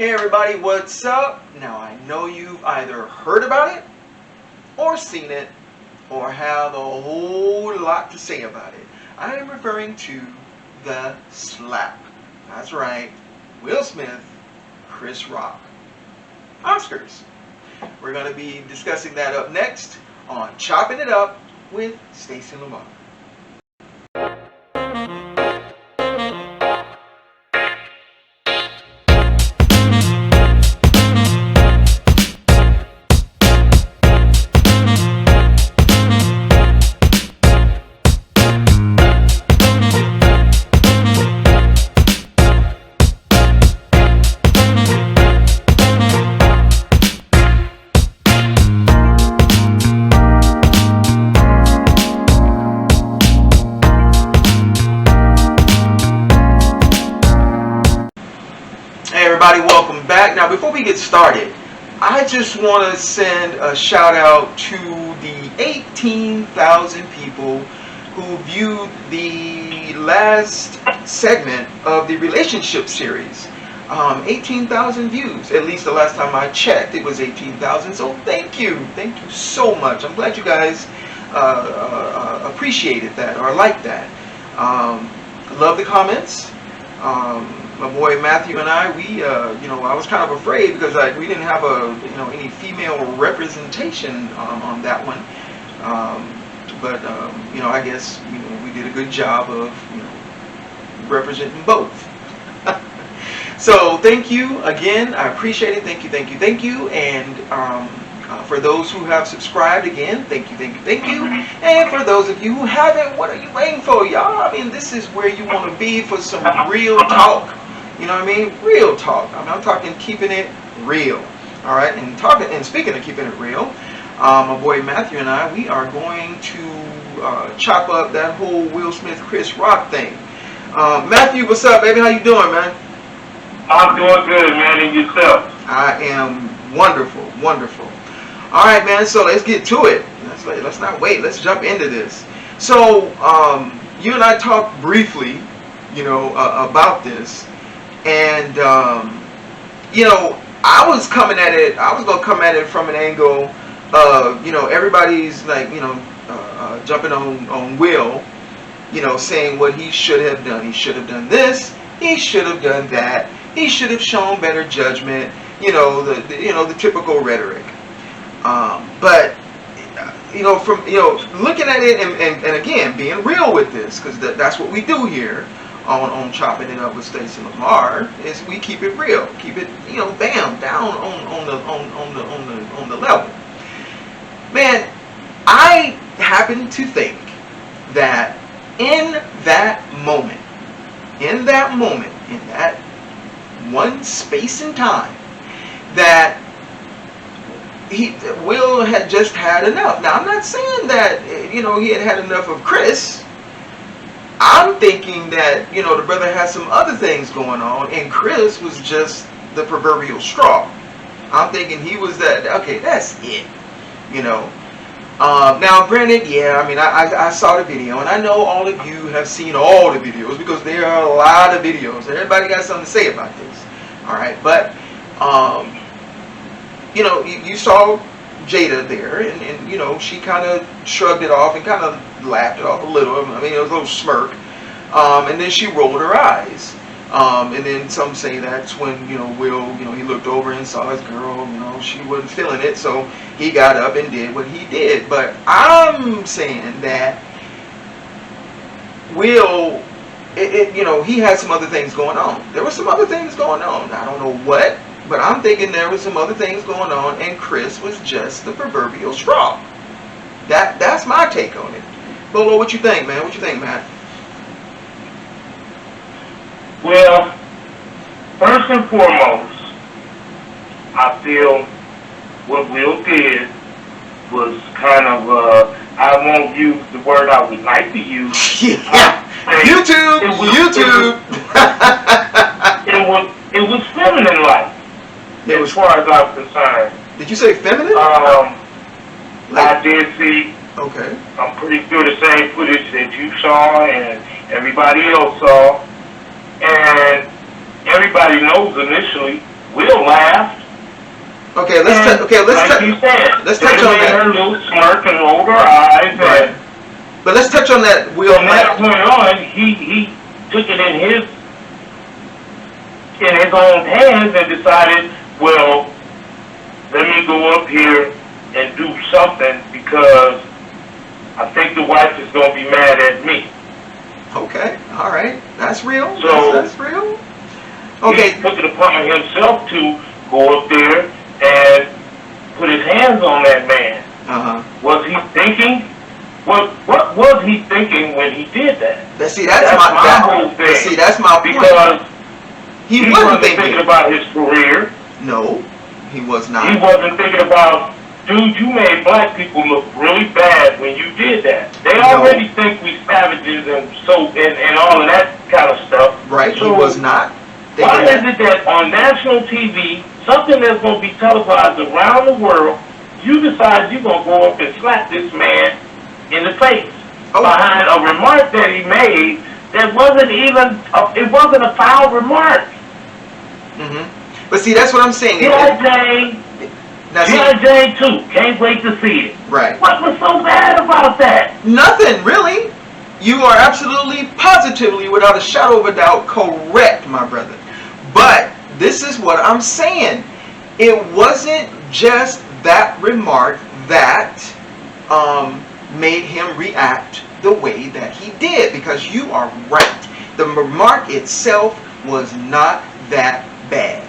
Hey everybody, what's up? Now I know you've either heard about it or seen it or have a whole lot to say about it. I am referring to the slap. That's right, Will Smith, Chris Rock. Oscars. We're going to be discussing that up next on Chopping It Up with Stacie and Lamar. Everybody, welcome back. Now before we get started, I just want to send a shout out to the 18,000 people who viewed the last segment of the relationship series. 18,000 views, at least the last time I checked it was 18,000, so thank you so much. I'm glad you guys appreciated that or liked that. Love the comments. My boy Matthew and I, I was kind of afraid because we didn't have any female representation on that one. But I guess we did a good job of representing both. So thank you again. I appreciate it. Thank you. And for those who have subscribed, again, thank you. And for those of you who haven't, what are you waiting for, y'all? I mean, this is where you want to be for some real talk. You know what I mean? Real talk. I'm talking keeping it real. All right. And speaking of keeping it real, my boy Matthew and I, we are going to chop up that whole Will Smith, Chris Rock thing. Matthew, what's up, baby? How you doing, man? I'm doing good, man. And yourself? I am wonderful. All right, man. So let's get to it. Let's not wait. Let's jump into this. So you and I talked briefly, about this. And I was coming at it. I was gonna come at it from an angle of everybody's like jumping on Will, saying what he should have done. He should have done this. He should have done that. He should have shown better judgment. The typical rhetoric. But from looking at it and again being real with this, because that's what we do here. On Chopping It Up with Stacie and Lamar, is we keep it real, keep it bam down on the level. Man, I happen to think that in that moment, in that one space and time, that Will had just had enough. Now I'm not saying that he had enough of Chris. I'm thinking that, the brother has some other things going on, and Chris was just the proverbial straw. I'm thinking he was that, okay, that's it, Now, granted, yeah, I mean, I saw the video, and I know all of you have seen all the videos, because there are a lot of videos. Everybody got something to say about this, all right? But, you saw Jada there, and she kind of shrugged it off and kind of laughed it off a little. I mean, it was a little smirk, and then she rolled her eyes, and then some say that's when Will, he looked over and saw his girl, she wasn't feeling it, so he got up and did what he did. But I'm saying that Will, he had some other things going on. There were some other things going on. I don't know what. But I'm thinking there was some other things going on, and Chris was just the proverbial straw. That's my take on it. Bolo, what you think, man? What you think, Matt? Well, first and foremost, I feel what Will did was kind of, I won't use the word I would like to use. Yeah. YouTube. It was feminine-like. As far as I'm concerned. Did you say feminine? I did see. Okay. I'm pretty sure the same footage that you saw and everybody else saw. And everybody knows initially Will laughed. Okay, like you said, let's touch on that. Her little smirk and rolled her eyes. Right. And but let's touch on that. Will from that point on, he took it in his own hands and decided, well, let me go up here and do something because I think the wife is going to be mad at me. Okay, all right, that's real. So that's real. Okay, he took it upon himself to go up there and put his hands on that man. Was he thinking? What was he thinking when he did that? That's my whole thing. See, that's my point. Because he wasn't thinking about his career. No, he was not. He wasn't thinking about, dude, you made black people look really bad when you did that. They already think we savages and all of that kind of stuff. Right, so he was not. Why is it that on national TV, something that's going to be televised around the world, you decide you're going to go up and slap this man in the face behind a remark that he made that wasn't even, it wasn't a foul remark. But see, that's what I'm saying. G.I. Jane 2, can't wait to see it. Right. What was so bad about that? Nothing, really. You are absolutely, positively, without a shadow of a doubt, correct, my brother. But this is what I'm saying. It wasn't just that remark that made him react the way that he did, because you are right. The remark itself was not that bad.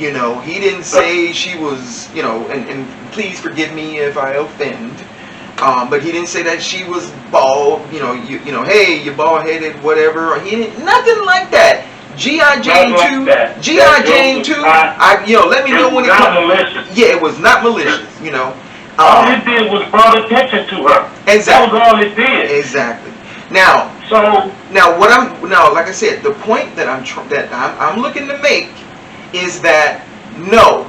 You know, he didn't say she was, you know, and please forgive me if I offend, but he didn't say that she was bald, you know, hey, you're bald-headed, whatever. He didn't, nothing like that. G.I. Jane 2, G.I. Jane 2, let me know when it comes. Malicious. Yeah, it was not malicious, you know. All it did was brought attention to her. Exactly. That was all it did. Exactly. Now, like I said, the point that I'm looking to make is that no,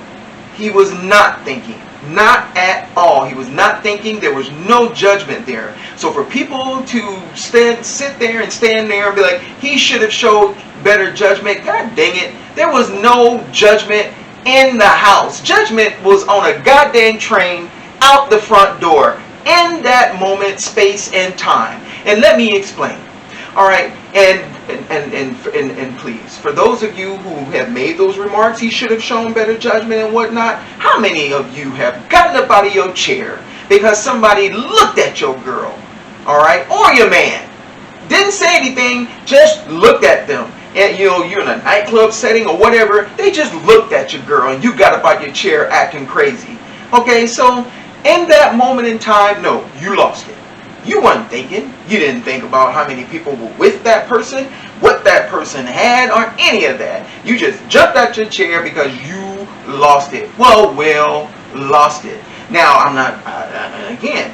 he was not thinking. Not at all. He was not thinking. There was no judgment there. So for people to sit there and stand there and be like, he should have showed better judgment, god dang it, there was no judgment in the house. Judgment was on a goddamn train out the front door in that moment, space, and time. And let me explain. All right, and please, for those of you who have made those remarks, he should have shown better judgment and whatnot. How many of you have gotten up out of your chair because somebody looked at your girl, all right, or your man, didn't say anything, just looked at them, and you're in a nightclub setting or whatever, they just looked at your girl and you got up out your chair acting crazy. Okay, so in that moment in time, no, you lost it. You weren't thinking. You didn't think about how many people were with that person, what that person had, or any of that. You just jumped out your chair because you lost it. Well, lost it. Now, I'm not, again,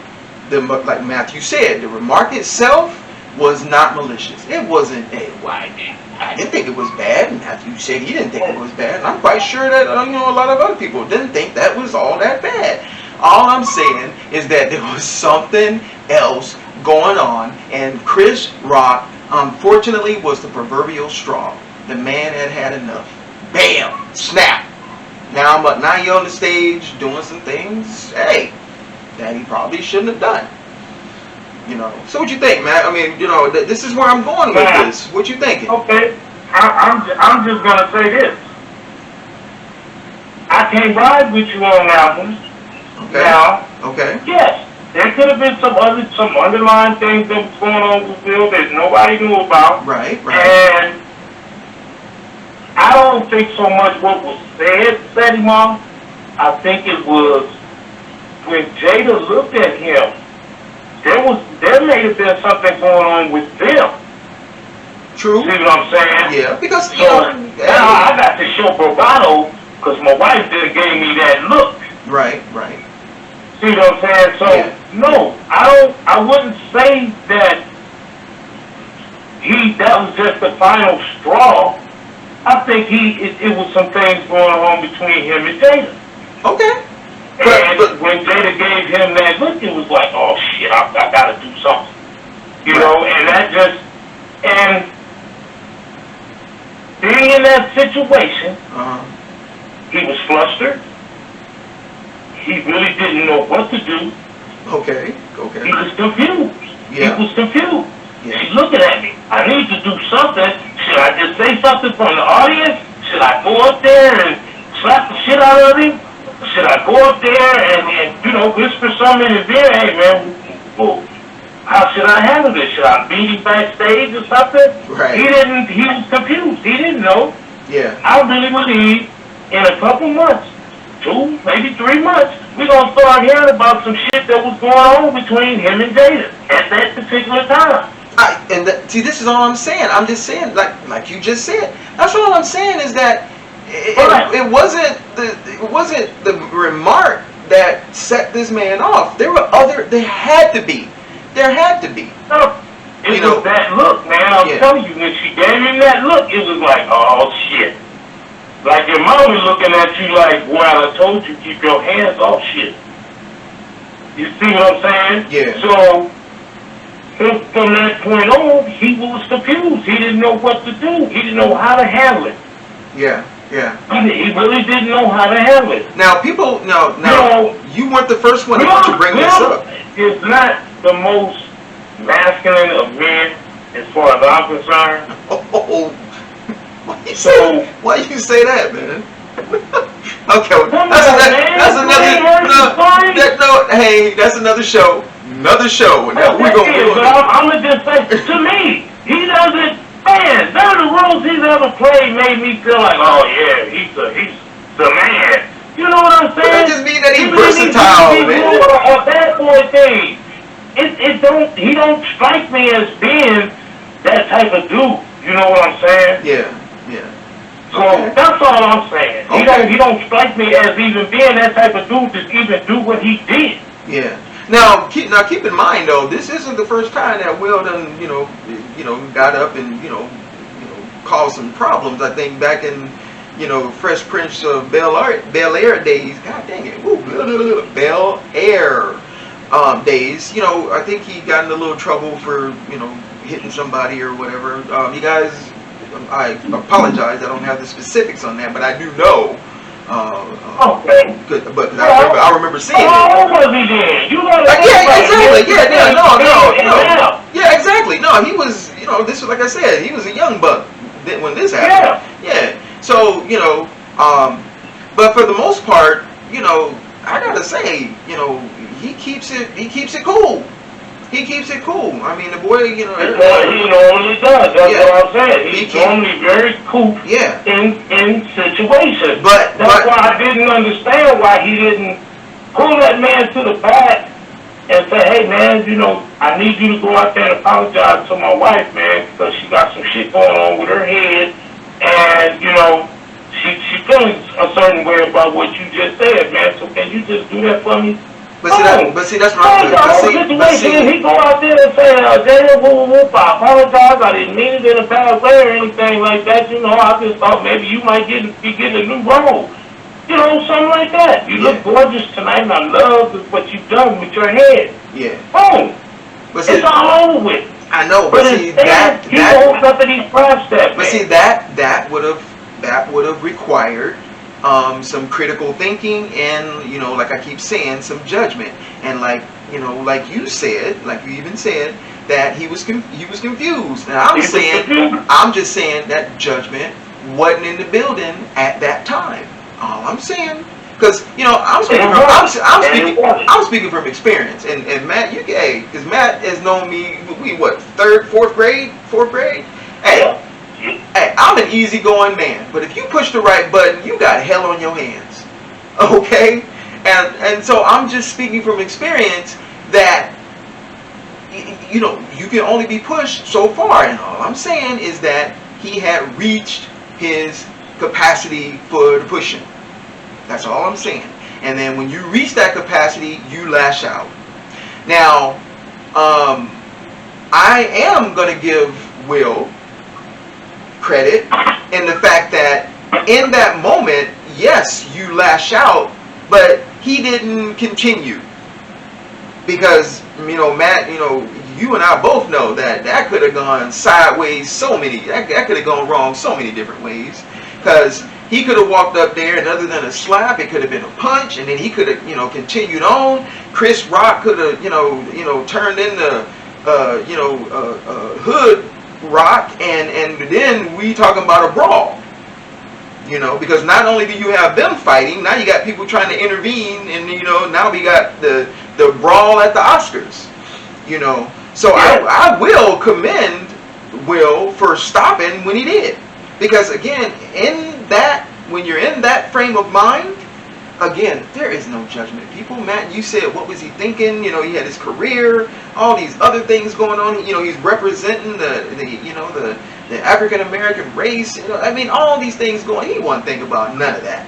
like Matthew said, the remark itself was not malicious. It wasn't, I didn't think it was bad. Matthew said he didn't think it was bad. And I'm quite sure that, a lot of other people didn't think that was all that bad. All I'm saying is that there was something else going on, and Chris Rock, unfortunately, was the proverbial straw. The man had enough. Bam! Snap! Now you're on the stage doing some things, hey, that he probably shouldn't have done. So what you think, Matt? I mean, this is where I'm going with this. What you thinking? Okay, I'm just gonna say this. I can't ride with you on that one. Okay. Now, yes, there could have been some underlying things that was going on with Will that nobody knew about. Right. And I don't think so much what was said set him off. I think it was when Jada looked at him, there may have been something going on with them. True. See what I'm saying? Yeah, because now I got to show bravado because my wife did gave me that look. Right. See what I'm saying? So no, I wouldn't say that that was just the final straw. I think it was some things going on between him and Jada. Okay. And when Jada gave him that look, it was like, oh shit, I gotta do something. And that and being in that situation, flustered. He really didn't know what to do. Okay. He was confused. Yeah. He was confused. Yeah. She's looking at me. I need to do something. Should I just say something from the audience? Should I go up there and slap the shit out of him? Should I go up there and whisper something in his ear? Hey, man, well, how should I handle this? Should I beat him backstage or something? Right. He was confused. He didn't know. Yeah. I really believe in a couple months, 2, maybe 3 months, we're going to start hearing about some shit that was going on between him and Jada at that particular time. See, this is all I'm saying. I'm just saying, like you just said. That's all I'm saying is that it wasn't the remark that set this man off. There had to be. No, it was that look, man. I'm telling you, when she gave him that look, it was like, oh shit. Like your mama looking at you like, well, I told you, keep your hands off shit. You see what I'm saying? Yeah. So, from that point on, he was confused. He didn't know what to do. He didn't know how to handle it. Yeah. He really didn't know how to handle it. Now, people, you weren't the first one to bring this up. It's not the most masculine of men, as far as I'm concerned. Oh, why you say that, man? Okay, that's another show. Another show. Now we're going to do. I'm gonna just say, to me, he doesn't. Man, none of the roles he's ever played made me feel like, oh yeah, he's the man. You know what I'm saying? But that just means that he's versatile, man. A bad boy thing. He don't strike me as being that type of dude. You know what I'm saying? Yeah. So that's all I'm saying. Okay. He don't strike me as even being that type of dude to even do what he did. Yeah. Now keep in mind though, this isn't the first time that Wil done got up and caused some problems. I think back in Fresh Prince of Bel Air days. God dang it, Bel Air days. I think he got in a little trouble for hitting somebody or whatever. You guys, I apologize. I don't have the specifics on that, but I do know. Okay. Good, but I remember seeing it. How old was he then? Exactly. No. Yeah, exactly. No, he was. This was, like I said, he was a young buck when this happened. Yeah. So but for the most part, I gotta say, he keeps it cool. He keeps it cool. I mean, the boy, he normally does. That's what I'm saying. He's normally very cool in situations. That's why I didn't understand why he didn't pull that man to the back and say, hey, man, I need you to go out there and apologize to my wife, man, because she got some shit going on with her head. And, she's feeling a certain way about what you just said, man. So can you just do that for me? But see, that's right. He go out there and say, Jada, I apologize. I didn't mean it in a bad way or anything like that. I just thought maybe you might be getting a new role. Something like that. You look gorgeous tonight, and I love what you've done with your head. Yeah. Boom. It's all over with. I know, but see that holds up and he crushed that. But see that would have required some critical thinking and like I keep saying, some judgment, and like you said, like you even said that he was confused. And I'm just saying that judgment wasn't in the building at that time. All I'm saying, because I'm speaking from experience, and Matt, because Matt has known me. We fourth grade. Hey, I'm an easygoing man, but if you push the right button, you got hell on your hands. Okay? And so I'm just speaking from experience that you can only be pushed so far, and all I'm saying is that he had reached his capacity for the pushing. That's all I'm saying. And then when you reach that capacity, you lash out. Now, I am going to give Wil credit in the fact that in that moment, yes, you lash out, but he didn't continue. Because, Matt, you and I both know that could have gone sideways that could have gone wrong so many different ways. Because He could have walked up there, and other than a slap, it could have been a punch, and then he could have, continued on. Chris Rock could have, turned into, Hood Rock, and then we talking about a brawl. Because not only do you have them fighting, now you got people trying to intervene, and now we got the brawl at the Oscars. So I will commend Wil for stopping when he did, because again, when you're in that frame of mind, again, there is no judgment. People, Matt, you said, what was he thinking? He had his career, all these other things going on. He's representing the African American race. All these things going. He wasn't thinking about none of that.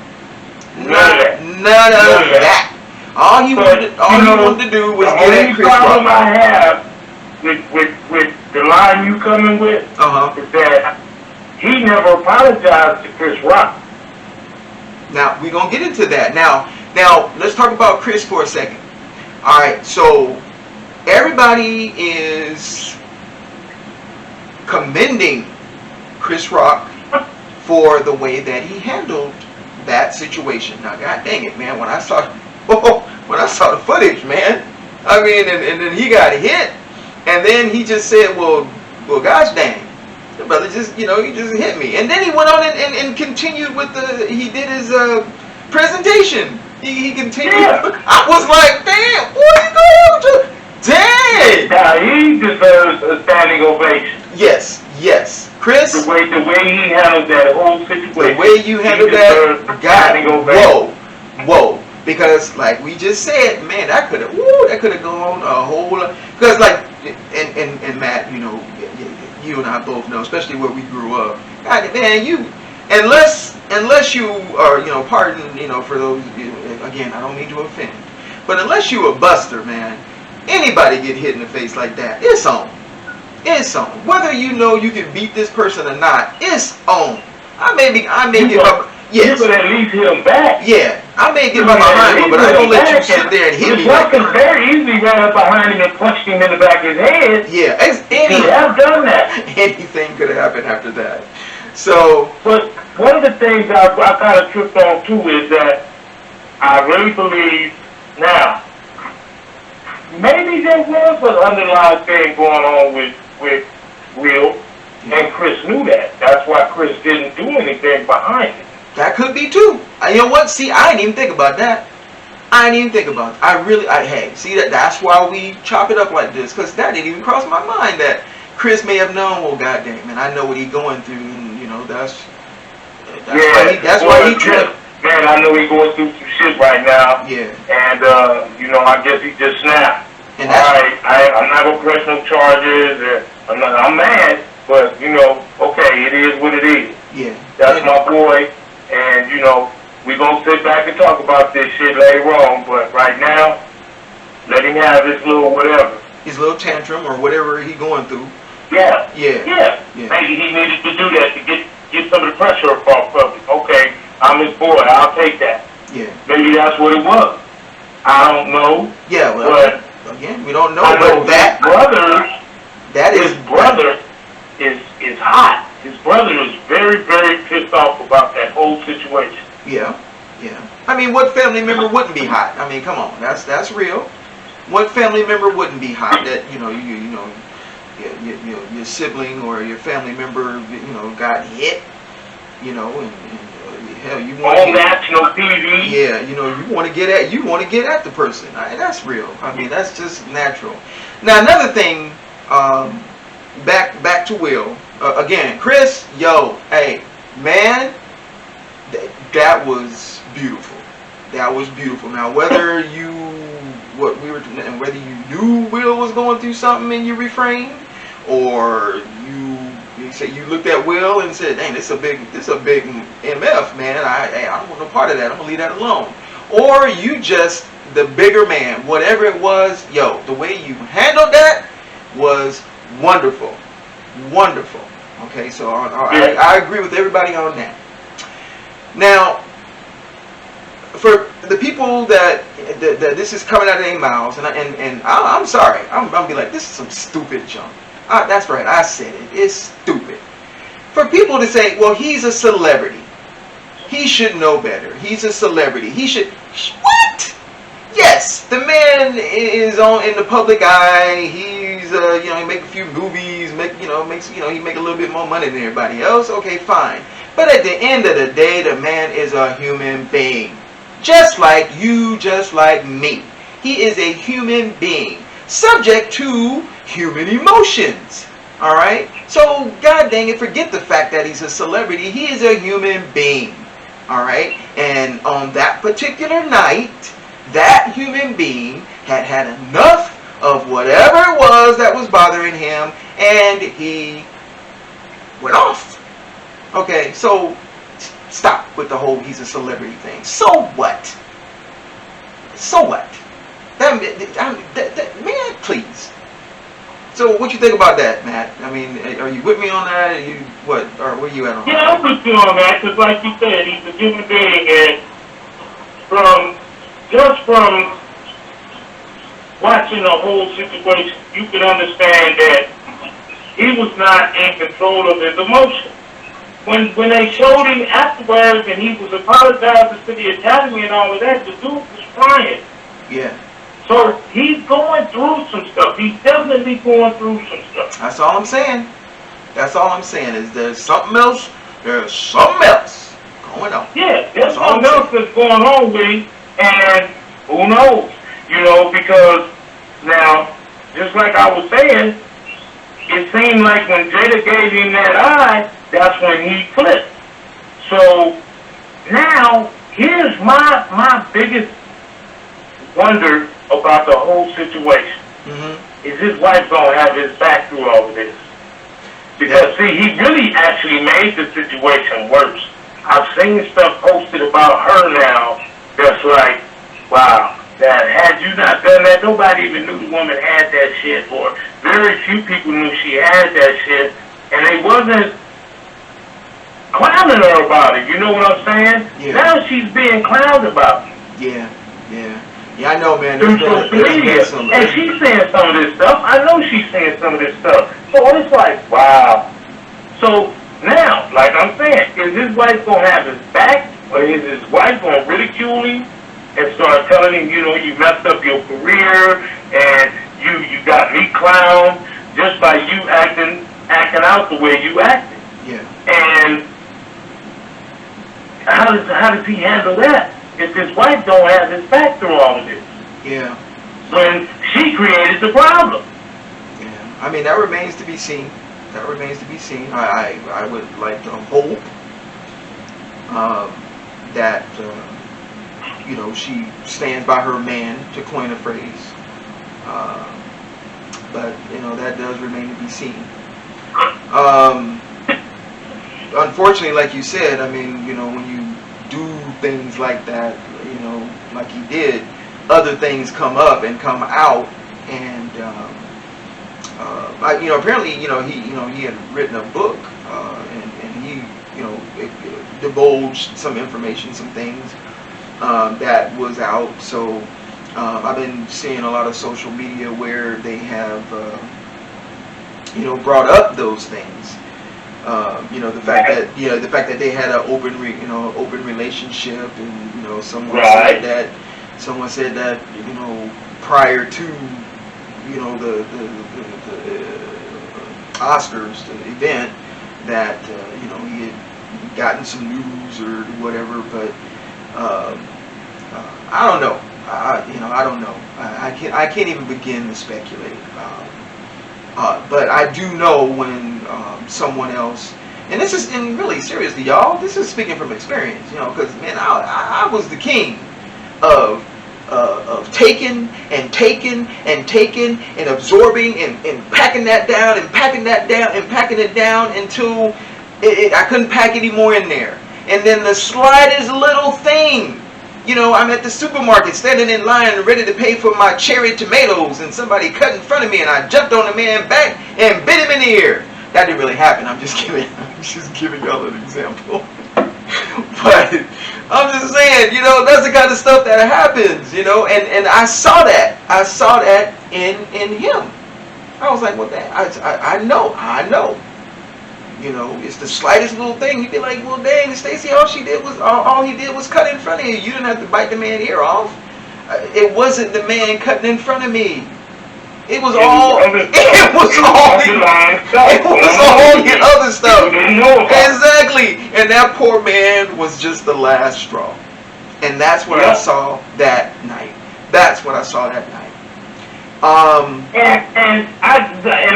None of that. All he wanted to do was get at Chris Rock. The only problem I have with the line you coming with is that he never apologized to Chris Rock. Now, we're going to get into that. Now, let's talk about Chris for a second. All right, so everybody is commending Chris Rock for the way that he handled that situation. Now, God dang it, man, when I saw the footage, man, and then he got hit, and then he just said, well, gosh dang, the brother just, he just hit me. And then he went on and continued with he did his presentation. He continued. Yeah. I was like, damn, what are you going to? Dang! Now, he deserves a standing ovation. Yes. Chris? The way he handled that whole situation. The way you handled that, God, whoa. Because, like we just said, man, that could have gone a whole lot. Because, like, and Matt, you and I both know, especially where we grew up. God, man, unless you are, pardon, for those, again, I don't mean to offend, but unless you a buster, man, anybody get hit in the face like that, it's on. It's on. Whether you can beat this person or not, it's on. I may give up. Yes. You could at least hit him back. Yeah, I may give him behind him, but I don't let you sit there and hit me. I could very easily ran up behind him and punched him in the back of his head. Yeah, I've done that. Anything could have happened after that. So, but one of the things I kind of tripped on too is that I really believe now maybe there was an underlying thing going on with Wil, and Chris knew that. That's why Chris didn't do anything behind it. That could be too. You know what? See, I didn't even think about that. Hey, see, that's why we chop it up like this, because that didn't even cross my mind that Chris may have known, well, goddamn, man, I know what he's going through, and, that's why he tripped. Man, I know he's going through some shit right now. Yeah. And, I guess he just snapped. And all right, I'm not going to press no charges, I'm mad, but, okay, it is what it is. Yeah. That's my boy. And, we're going to sit back and talk about this shit later on. But right now, let him have his little whatever. His little tantrum or whatever he's going through. Yeah. Maybe he needed to do that to get some of the pressure off of it. Okay, I'm his boy. I'll take that. Yeah. Maybe that's what it was. I don't know. Yeah, well, again, we don't know. I know but his brother is hot. His brother is very, very pissed off about that whole situation. Yeah. What family member wouldn't be hot? Come on, that's real. What family member wouldn't be hot that your sibling or your family member got hit? And hell, you want on national TV. Yeah, you want to get at the person. That's real. That's just natural. Now another thing, back to Wil. Again, Chris, hey, man, that was beautiful. That was beautiful. Now, whether you knew Wil was going through something and you refrained, or you looked at Wil and said, "Dang, this is a big MF, man. I don't want no part of that. I'm gonna leave that alone." Or you just the bigger man, whatever it was, the way you handled that was wonderful. Okay, so I agree with everybody on that. Now, for the people that this is coming out of their mouths, and I'm sorry, I'm gonna be like, this is some stupid junk. That's right, I said it. It's stupid. For people to say, well, he's a celebrity. He should know better. He's a celebrity. He should. What? Yes, the man is in the public eye. He's he make a few movies, he make a little bit more money than everybody else. Okay, fine. But at the end of the day, the man is a human being, just like you, just like me. He is a human being, subject to human emotions. All right. So God dang it, forget the fact that he's a celebrity. He is a human being. All right. And on that particular night, that human being had had enough of whatever it was that was bothering him, and he went off. Okay, so stop with the whole he's a celebrity thing. So what? So what? Man, please. So what you think about that, Matt? I mean, are you with me on that? Or where you at on that? Yeah, I'm with you on that, because like you said, he's a human being, and from watching the whole situation, you can understand that he was not in control of his emotions. When they showed him afterwards and he was apologizing to the Academy and all of that, the dude was crying. Yeah. So he's going through some stuff. He's definitely going through some stuff. That's all I'm saying. That's all I'm saying is there's something else. There's something else going on. Yeah, there's something else that's going on with him, and who knows? Because now, just like I was saying, it seemed like when Jada gave him that eye, that's when he flipped. So now, here's my biggest wonder about the whole situation. Mm-hmm. Is his wife going to have his back through all of this? Because, see, he really actually made the situation worse. I've seen stuff posted about her now that's like, wow, that had you not done that, nobody even knew the woman had that shit, or very few people knew she had that shit, and they wasn't clowning her about it, you know what I'm saying? Yeah. Now she's being clowned about it. Yeah, I know, man. Through social media. And she's saying some of this stuff. I know she's saying some of this stuff. So it's like, wow. So now, like I'm saying, is his wife going to have his back, or is his wife going to ridicule him and start telling him, you messed up your career, and you got me clowned just by you acting out the way you acted? Yeah. And how does he handle that if his wife don't have his back through all of this? Yeah. When she created the problem. Yeah. I mean, that remains to be seen. That remains to be seen. I would like to hope that she stands by her man, to coin a phrase. But that does remain to be seen. Unfortunately, like you said, I mean, when you do things like that, like he did, other things come up and come out, and apparently, he had written a book, and he, divulged some information, some things that was out. So I've been seeing a lot of social media where they have, brought up those things. The fact that they had an open relationship, and someone said that prior to the Oscars, the event, that he had gotten some news or whatever, but I don't know. I don't know. I can't even begin to speculate. But I do know when someone else, and this is, and really seriously, y'all, this is speaking from experience, because man, I was the king of taking and absorbing and packing that down and packing that down and packing it down until I couldn't pack any more in there. And then the slightest little thing, I'm at the supermarket standing in line ready to pay for my cherry tomatoes, and somebody cut in front of me, and I jumped on the man's back and bit him in the ear. That didn't really happen. I'm just giving y'all an example. But I'm just saying, that's the kind of stuff that happens, and I saw that. I saw that in him. I was like, well, I know. You know, it's the slightest little thing. You'd be like, well, dang, Stacie, all he did was cut in front of you. You didn't have to bite the man's ear off. It wasn't the man cutting in front of me. It was all the other stuff. Exactly. And that poor man was just the last straw. And that's what I saw that night. That's what I saw that night. And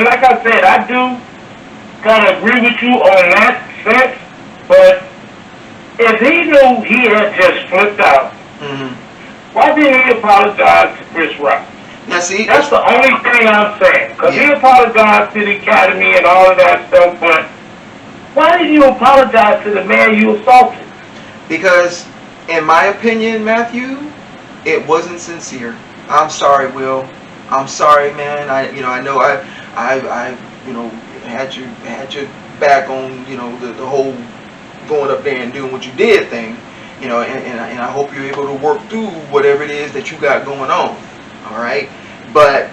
like I said, I do kind of agree with you on that sense, but if he knew he had just flipped out, why didn't he apologize to Chris Rock? Now see, that's the only thing I'm saying. Because he apologized to the Academy and all of that stuff, but why did you apologize to the man you assaulted? Because, in my opinion, Matthew, it wasn't sincere. I'm sorry, Will. I'm sorry, man. I know I had your back on, the whole going up there and doing what you did thing, and I hope you're able to work through whatever it is that you got going on. All right, but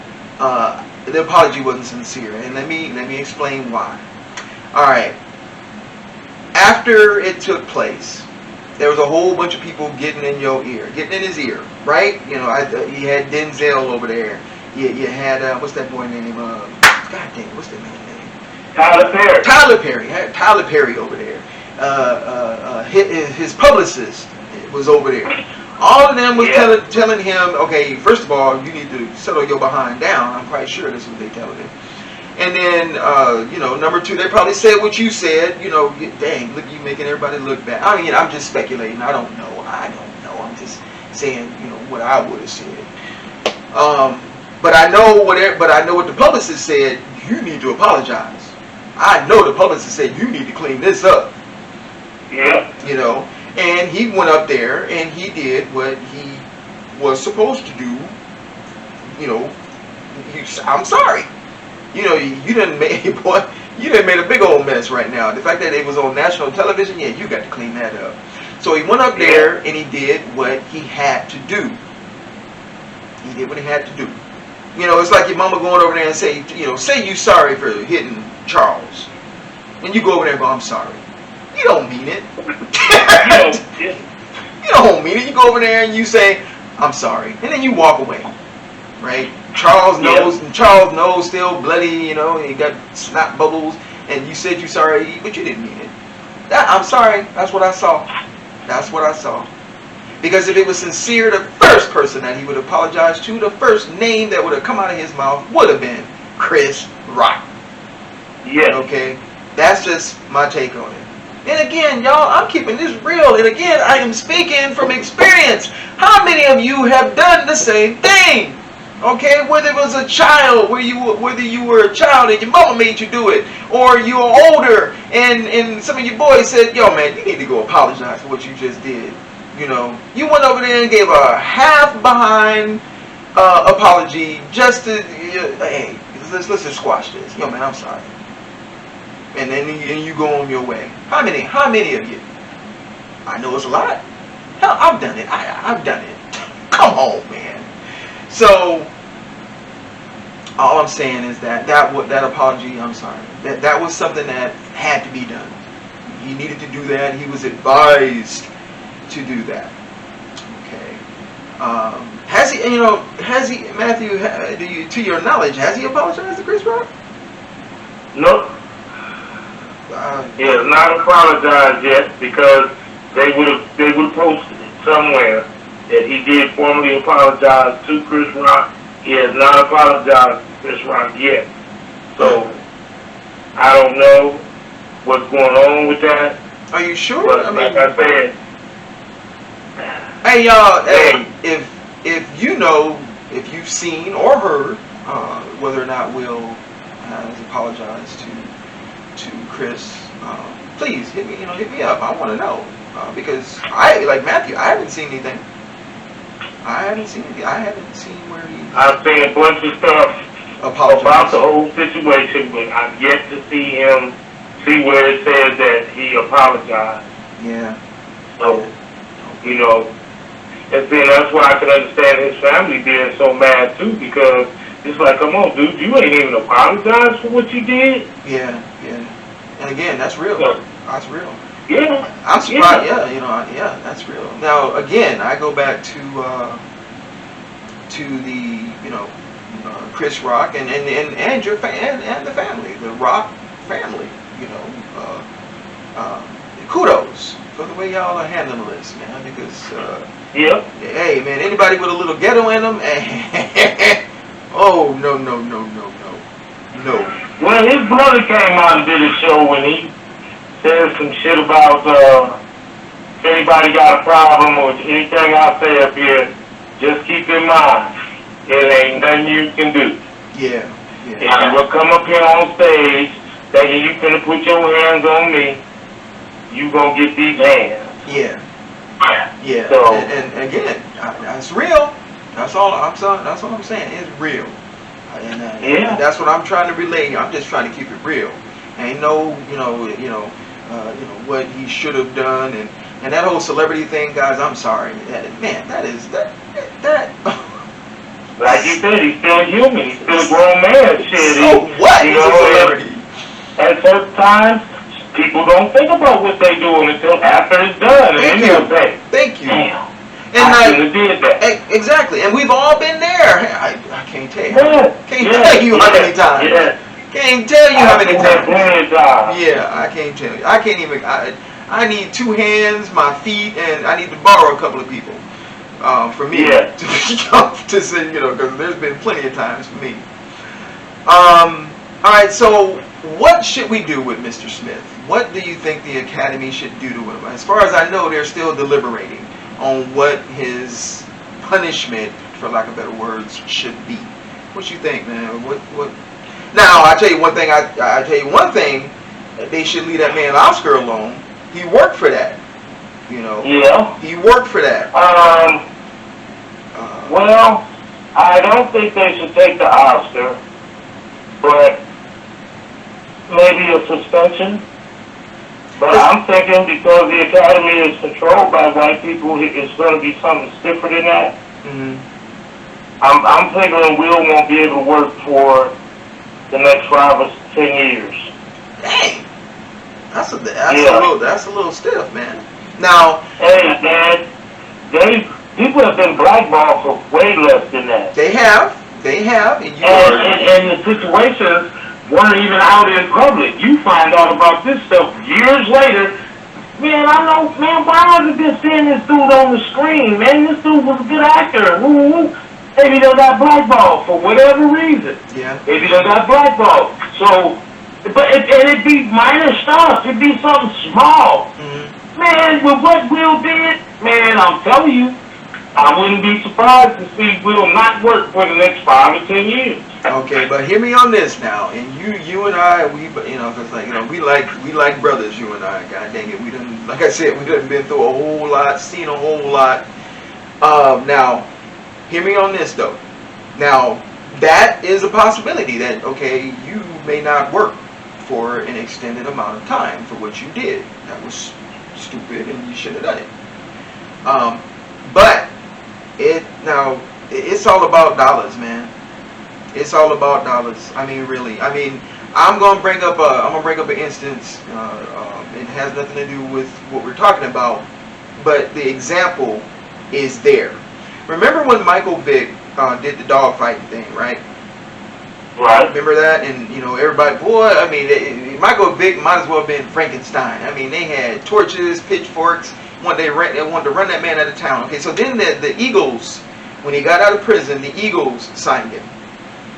the apology wasn't sincere, and let me explain why. All right, after it took place, there was a whole bunch of people getting in his ear, right? You had Denzel over there. You had what's that boy name? God dang, what's that man's name? Tyler Perry. Had Tyler Perry over there. His publicist was over there. All of them was telling him, okay, first of all, you need to settle your behind down. I'm quite sure that's what they telling him. And then, number two, they probably said what you said. Dang, look, you making everybody look bad. I mean, I'm just speculating. I don't know. I'm just saying, what I would have said. But I know what the publicist said. You need to apologize. I know the publicist said you need to clean this up. Yeah. And he went up there and he did what he was supposed to do. I'm sorry. You done made a big old mess right now. The fact that it was on national television, you got to clean that up. So he went up there and he did what he had to do. He did what he had to do. It's like your mama going over there and say you sorry for hitting Charles. And you go over there and go, I'm sorry. You don't mean it. You don't mean it. You go over there and you say, I'm sorry. And then you walk away. Right? Charles' nose still bloody, and he got snot bubbles, and you said you sorry, but you didn't mean it. I'm sorry. That's what I saw. That's what I saw. Because if it was sincere, the first person that he would apologize to, the first name that would have come out of his mouth would have been Chris Rock. Yeah. Okay? That's just my take on it. And again, y'all, I'm keeping this real. And again, I am speaking from experience. How many of you have done the same thing? Okay, whether it was a child, whether you were a child and your mama made you do it, or you were older and some of your boys said, yo man, you need to go apologize for what you just did. You went over there and gave a half behind apology just to, hey, let's just squash this. Yo man, I'm sorry. And then you go on your way. How many of you? I know it's a lot. Hell, I've done it. I've done it. Come on, man. So all I'm saying is that apology, I'm sorry. That was something that had to be done. He needed to do that. He was advised to do that. Okay. Has he, Matthew, to your knowledge, has he apologized to Chris Rock? No. He has not apologized yet because they would have posted it somewhere that he did formally apologize to Chris Rock. He has not apologized to Chris Rock yet. So I don't know what's going on with that. Are you sure? But like I said, hey y'all, if you've seen or heard whether or not Will has apologized to Chris, please hit me up. I want to know because like Matthew, I haven't seen anything. I haven't seen where he. I've seen a bunch of stuff about the whole situation, but I've yet to see where it says that he apologized. Yeah. So, and then that's why I can understand his family being so mad too, because it's like, come on, dude, you ain't even apologized for what you did. Yeah. And again, that's real. So, That's real. yeah, I'm surprised. Yeah, yeah, that's real. Now, again, I go back to the Chris Rock and your and the family, the Rock family. Kudos for the way y'all are handling this, man. Because yep. hey, man, anybody with a little ghetto in them, oh no. Well, his brother came out and did a show when he said some shit about if anybody got a problem or anything I say up here, just keep in mind, it ain't nothing you can do. Yeah. If you will come up here on stage thinking you finna put your hands on me, you gonna get these hands. Yeah. So, and again, that's real. That's all I'm saying. That's what I'm saying. It's real. And that's what I'm trying to relay. I'm just trying to keep it real. Ain't no, what he should have done, and that whole celebrity thing, guys. I'm sorry, that is. Like you said, he's still human. He's still a grown man. Shit. So what? He's a celebrity. At certain times, people don't think about what they're doing until after it's done. Thank you. Damn. And I shouldn't have did that. Exactly, and we've all been there. I can't tell you. Can't tell you how many times. Can't tell you how many times. Yeah, I can't tell you. I can't even. I need two hands, my feet, and I need to borrow a couple of people for me to say, because there's been plenty of times for me. All right, so what should we do with Mr. Smith? What do you think the Academy should do to him? As far as I know, they're still deliberating on what his punishment, for lack of better words, should be. What you think, man? What? Now, I tell you one thing. I tell you one thing. They should leave that man Oscar alone. He worked for that. Yeah. He worked for that. Well, I don't think they should take the Oscar, but maybe a suspension. But I'm thinking because the Academy is controlled by white people, it's going to be something stiffer than that. Mm-hmm. I'm thinking Will won't be able to work for the next 5 or 10 years. Dang, that's a little stiff, man. Now, hey man, people have been blackballed for way less than that. They have, and the situations weren't even out in public. You find out about this stuff years later. Man, I know, man, why haven't been seeing this dude on the screen? Man, this dude was a good actor. Maybe they got blackballed for whatever reason. Yeah. Maybe they got blackballed. So, it'd be minor stuff. It'd be something small. Mm-hmm. Man, with what Will did, man, I'm telling you, I wouldn't be surprised to see Will not work for the next 5 or 10 years. Okay, but hear me on this now. And you and I, cause we like brothers. You and I, God dang it, we done, like I said, we done been through a whole lot, seen a whole lot. Now, hear me on this though. Now, that is a possibility that you may not work for an extended amount of time for what you did. That was stupid, and you shouldn't have done it. But it's all about dollars, man. It's all about dollars. I mean, really. I mean, I'm gonna bring up an instance. It has nothing to do with what we're talking about, but the example is there. Remember when Michael Vick did the dog fighting thing, right? Right. Remember that? And everybody, boy, I mean, Michael Vick might as well have been Frankenstein. I mean, they had torches, pitchforks. They wanted to run that man out of town. Okay, so then the Eagles, when he got out of prison, the Eagles signed him.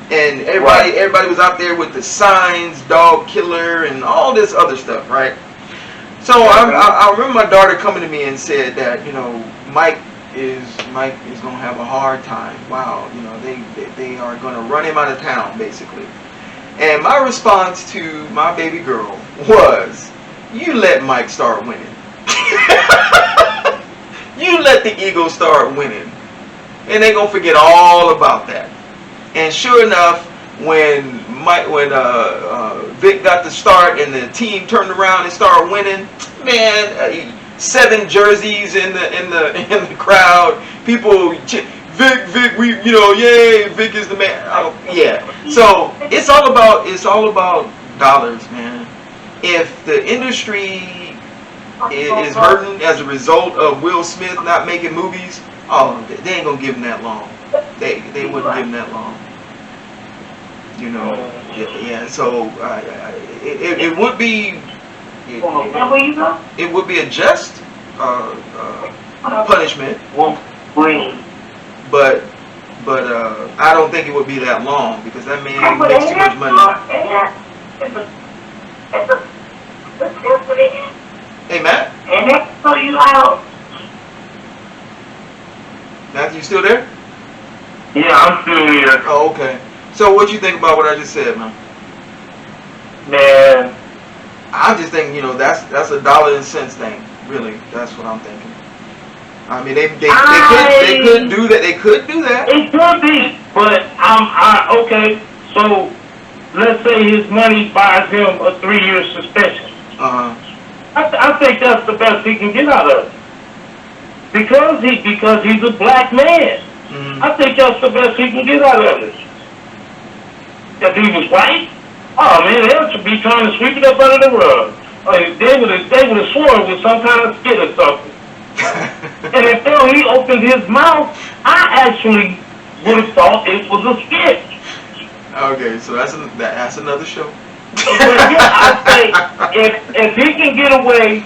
And everybody was out there with the signs, dog killer, and all this other stuff, right? So I remember my daughter coming to me and said that, Mike is gonna have a hard time. Wow, they are gonna run him out of town, basically. And my response to my baby girl was, you let Mike start winning. You let the Eagles start winning, and they gonna forget all about that. And sure enough, when Vic got the start and the team turned around and started winning, man, 7 jerseys in the crowd, people, Vic, yay, Vic is the man. Oh, yeah. So it's all about dollars, man. if the industry is hurting as a result of Will Smith not making movies, oh, they ain't gonna give him that long. They wouldn't give him that long. You know, yeah. So it would be it would be a just punishment, but I don't think it would be that long because that man makes too much money. Hey, Matt? Matthew, you still there? Yeah, I'm still here. Oh, okay. So what you think about what I just said, man? Man, I'm just thinking, you know, that's a dollar and cents thing. Really, that's what I'm thinking. I mean, they could do that. They could do that. it could be, but okay. So let's say his money buys him a 3-year suspension. I think that's the best he can get out of it. Because he's a black man. Mm-hmm. I think that's the best he can get out of it. If he was white, oh man, they should be trying to sweep it up under the rug. They would have sworn it was some kind of skit or something. And until he opened his mouth, I actually would have thought it was a skit. Okay, so that's another show. But yeah, I think if he can get away,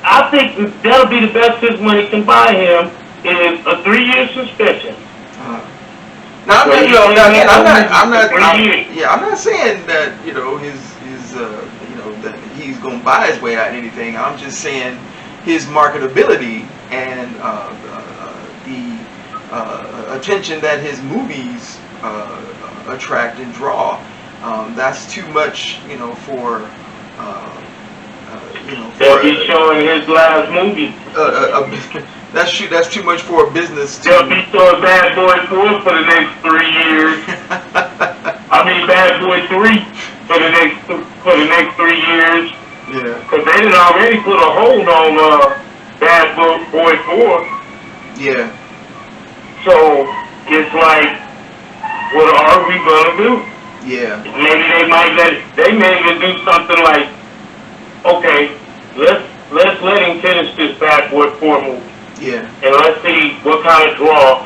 I think that'll be the best his money can buy him is a 3-year suspension. Now, I'm not saying that that he's gonna buy his way out of anything. I'm just saying his marketability and the attention that his movies attract and draw. That's too much, for. He's showing his last movie. That's too much for a business. They'll be showing Bad Boy 4 for the next 3 years. I mean Bad Boy 3 for the next 3 years. Yeah. Because they did already put a hold on Bad Boy 4. Yeah. So it's like, what are we gonna do? Yeah. Maybe they may even do something like, okay, let's let him finish this Bad Boy 4 movie. Yeah. And let's see what kind of draw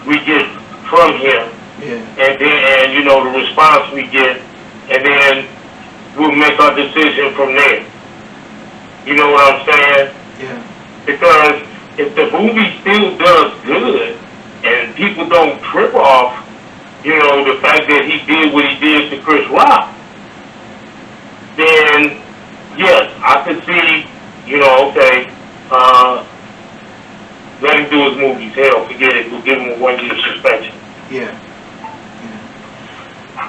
we get from him. Yeah. And then, the response we get, and then we'll make our decision from there. You know what I'm saying? Yeah. Because if the movie still does good, and people don't trip off, the fact that he did what he did to Chris Rock, then yes, I could see, okay, let him do his movies. Hell, forget it. We'll give him a 1-year suspension. Yeah.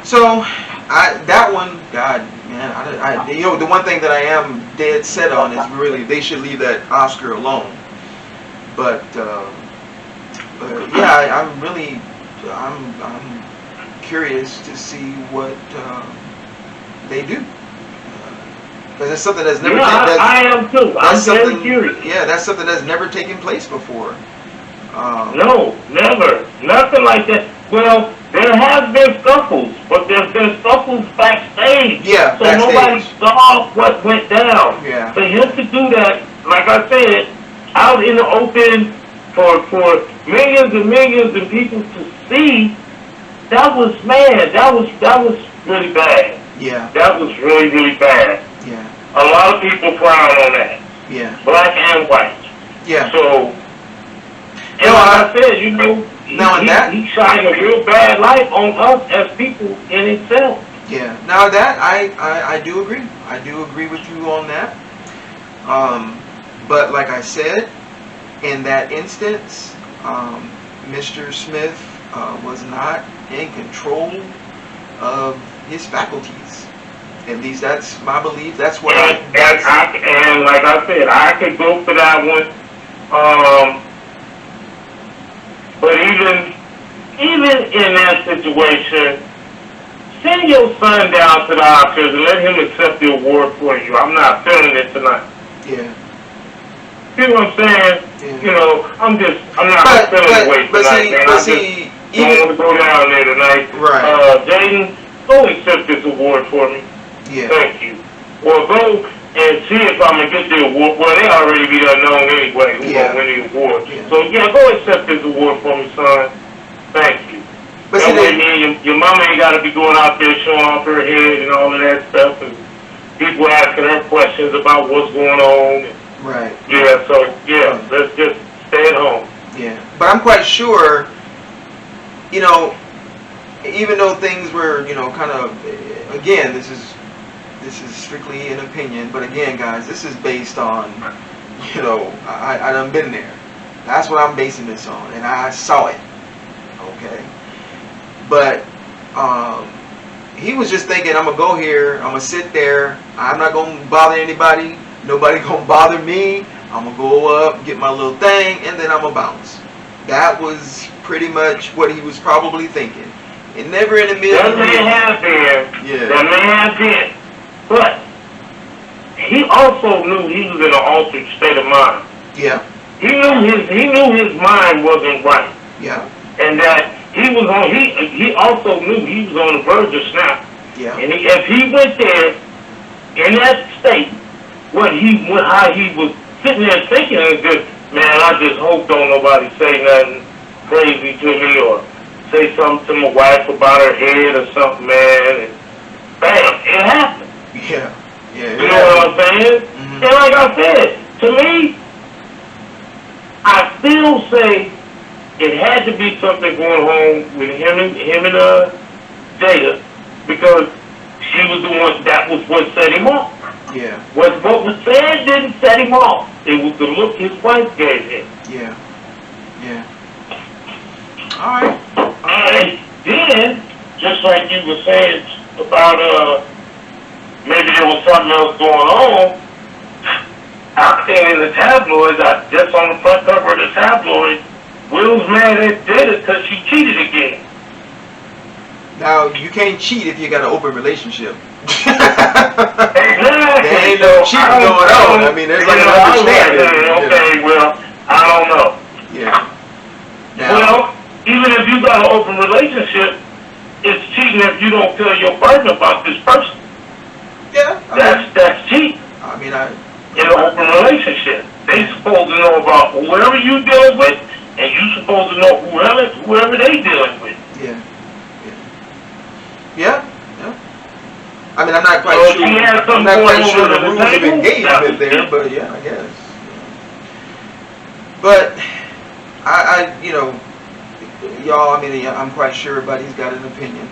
So, that one, God, man, the one thing that I am dead set on is really they should leave that Oscar alone. But yeah, I'm curious to see what they do. Because it's something that's never. I am too. I'm very curious. Yeah, that's something that's never taken place before. No, never, nothing like that. Well, there has been scuffles, but there's been scuffles backstage. Yeah, so backstage. Nobody saw what went down. Yeah. For him to do that, like I said, out in the open for millions and millions of people to see, that was really bad. Yeah. That was really, really bad. Yeah. A lot of people frown on that. Yeah. Black and white. Yeah. So, and like I said, he shined a real bad light on us as people in itself. Yeah. Now that I do agree. I do agree with you on that. But like I said, in that instance, Mr. Smith was not in control of his faculties. At least that's my belief. That's what and like I said, I could go for that one. But even in that situation, send your son down to the Oscars and let him accept the award for you. I'm not feeling it tonight. Yeah. See what I'm saying? Yeah. I'm not feeling the way tonight, man. I don't want to go down there tonight. Right. Jaden, go accept this award for me. Yeah. Thank you. or go and see if I'm gonna get the award. Well, they already be unknown anyway who's gonna win the award. Yeah. So yeah, go accept this award for me, son. Thank you. But That way, me and your mama ain't gotta be going out there showing off her head and all of that stuff, and people asking her questions about what's going on. Right. Yeah. So yeah, let's just stay at home. Yeah. But I'm quite sure, you know, even though things were, you know, kind of, again, this is strictly an opinion, but again, guys, this is based on, you know, I done been there. That's what I'm basing this on, and I saw it. Okay. But he was just thinking, I'm gonna go here, I'm gonna sit there, I'm not gonna bother anybody, nobody gonna bother me. I'm gonna go up, get my little thing, and then I'm gonna bounce. That was pretty much what he was probably thinking. And never in a million That may have been. Yeah. That may have been. But he also knew he was in an altered state of mind. Yeah. He knew his mind wasn't right. Yeah. And that he also knew he was on the verge of snap. Yeah. And if he went there in that state, how he was sitting there thinking is just, man, I just hope don't nobody say nothing crazy to me or say something to my wife about her head or something, man. And bam, it happened. Yeah. Yeah. You know what I'm saying? Mm-hmm. And like I said, to me, I still say it had to be something going on with him and Jada, because she was the one that was what set him off. Yeah. What was said didn't set him off. It was the look his wife gave him. Yeah. Yeah. All right. And then, just like you were saying about maybe there was something else going on, I seen in the tabloids, just on the front cover of the tabloid, Will's mad at Jada because she cheated again. Now, you can't cheat if you got an open relationship. Exactly. There ain't no cheating going on. I mean, there's like an understanding. Okay, well, I don't know. Yeah. Now, Well, even if you got an open relationship, it's cheating if you don't tell your partner about this person. yeah. That's cheating. I mean, In an open relationship, they supposed to know about whoever you dealing with, and you supposed to know whoever they dealing with. yeah. Yeah. Yeah. I mean, I'm not quite So sure. she had I'm something not quite going sure on the at the rules of table? engagement there, but yeah, I guess. But I you know, y'all. I mean, I'm quite sure everybody's got an opinion.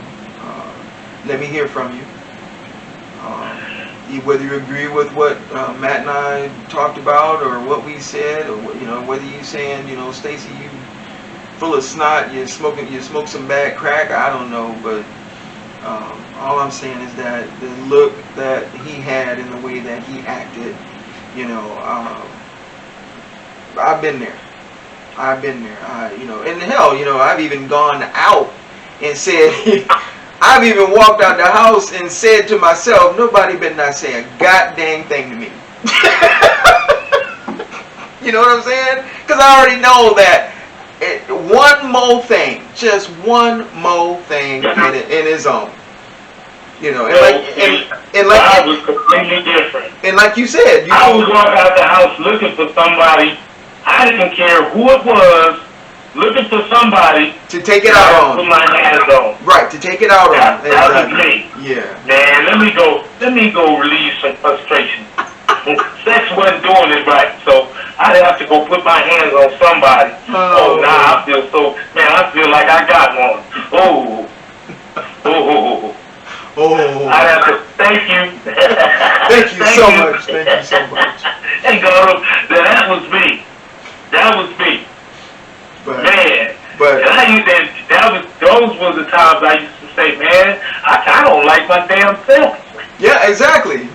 Let me hear from you. Whether you agree with what Matt and I talked about, or what we said, or you know, whether you saying, you know, Stacie, you full of snot, you smoke some bad crack. I don't know, but all I'm saying is that the look that he had and the way that he acted, you know, I've been there. You know, and hell, you know, I've even gone out and said, I've even walked out the house and said to myself, nobody better not say a goddamn thing to me. You know what I'm saying? Because I already know that one more thing, just one more thing in his own. You know, and like I was completely different. And like you said, I was walking out the house looking for somebody. I didn't care who it was, looking for somebody to take it out on. Put my hands on. Right, to take it out on. That was me. Yeah. Man, let me go relieve some frustration. Sex wasn't doing it right, so I'd have to go put my hands on somebody. Oh, I feel like I got one. I'd have to thank you. Thank you so much. Thank you so much. Hey, God, that was me. Man. But and those were the times I used to say, man, I don't like my damn self. yeah, exactly.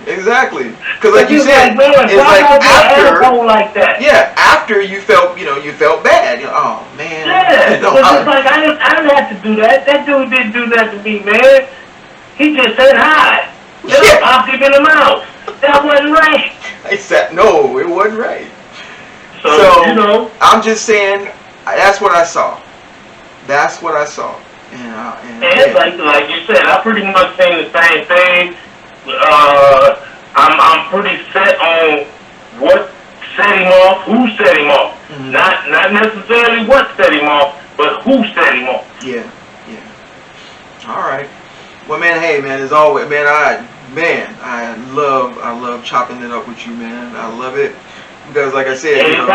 Because like you said, man, it's like after, like that. Yeah, after you felt bad. You know, oh man. Yeah, you know, it's like I didn't have to do that. That dude didn't do that to me, man. He just said hi. Yeah. Popped him in the mouth. That wasn't right. I said no, it wasn't right. So you know, I'm just saying that's what I saw. And it's like you said, I pretty much saying the same thing. I'm pretty set on what set him off, who set him off. Mm-hmm. Not necessarily what set him off, but who set him off. Yeah, yeah. All right. Well, man, hey, man, as always, man, I love chopping it up with you, man. I love it because, like I said, anytime.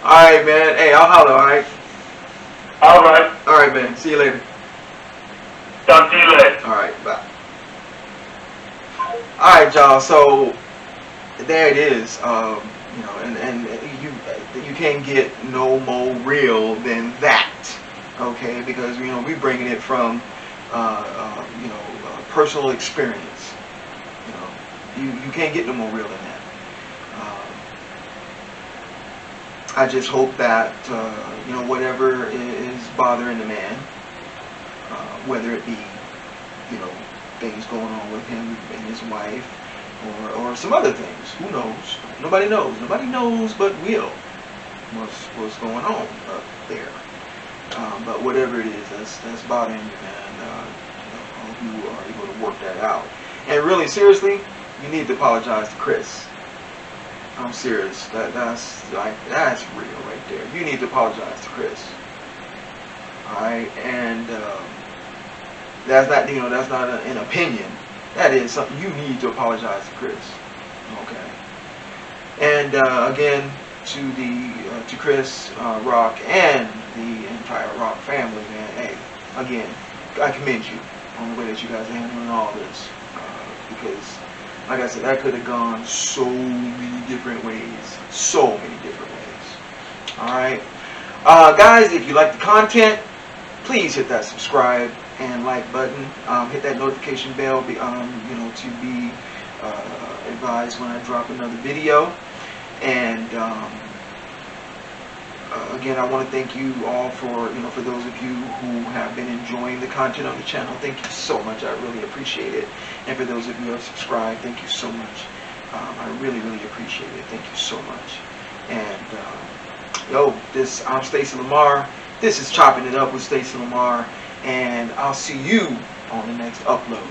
All right, man. Hey, I'll holler. All right. All right, man. See you later. Talk to you later. All right, bye. All right, y'all. So there it is. You know, and you can't get no more real than that. Okay, because you know we bringing it from personal experience. You know, you can't get no more real than that. I just hope that whatever is bothering the man, whether it be things going on with him and his wife, or some other things. Who knows? Nobody knows. Nobody knows but Will what's going on up there. But whatever it is that's bothering you, man, I hope you are able to work that out. And really, seriously, you need to apologize to Chris. I'm serious. That's real right there. You need to apologize to Chris. All right, and that's not an opinion. That is something you need to apologize to Chris. Okay. And again, to Chris, Rock, and the entire Rock family, man. Hey, again, I commend you on the way that you guys are handling all this, because, like I said, that could have gone so many different ways. So many different ways. All right, guys, if you like the content, please hit that subscribe and like button. Hit that notification bell, to be advised when I drop another video. And again, I want to thank you all for those of you who have been enjoying the content on the channel. Thank you so much. I really appreciate it. And for those of you who have subscribed, thank you so much. I really, really appreciate it. Thank you so much. And I'm Stacie Lamar. This is Chopping It Up with Stacie Lamar. And I'll see you on the next upload.